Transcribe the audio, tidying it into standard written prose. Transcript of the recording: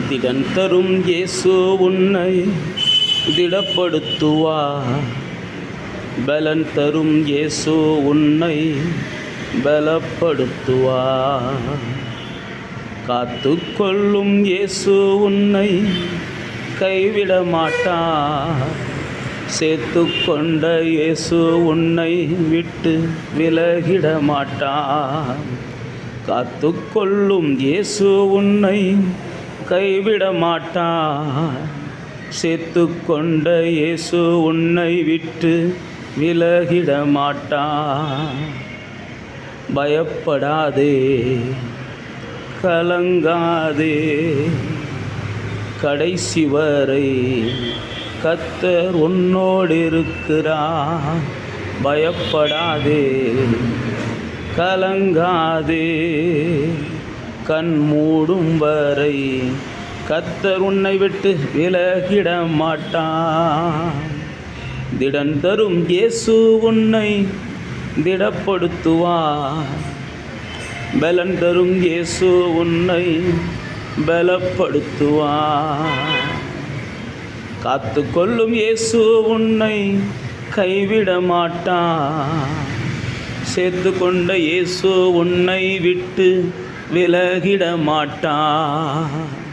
திடன் தரும் இயேசு உன்னை திடப்படுத்துவார். பலன் தரும் இயேசு உன்னை பலப்படுத்துவார். காத்து கொள்ளும் இயேசு உன்னை கைவிட மாட்டார். சேர்த்து கொண்ட இயேசு உன்னை விட்டு விலகிட மாட்டார். காத்து கொள்ளும் இயேசு உன்னை கைவிட மாட்டார். சேர்த்து கொண்ட இயேசு உன்னை விட்டு விலகிட மாட்டார். பயப்படாதே, கலங்காதே, கடைசி வரை கர்த்தர் உன்னோடு இருக்கிறார். பயப்படாதே, கலங்காதே, கண் மூடும் வரை கர்த்தர் உன்னை விட்டு விலகிட மாட்டார். திடன் தரும் இயேசு உன்னை திடப்படுத்துவார். பலன் தரும் இயேசு உன்னை பலப்படுத்துவார். காத்து கொள்ளும் இயேசு உன்னை கைவிட மாட்டார். சேர்த்து கொண்ட இயேசு உன்னை விட்டு விலகிட மாட்டார்.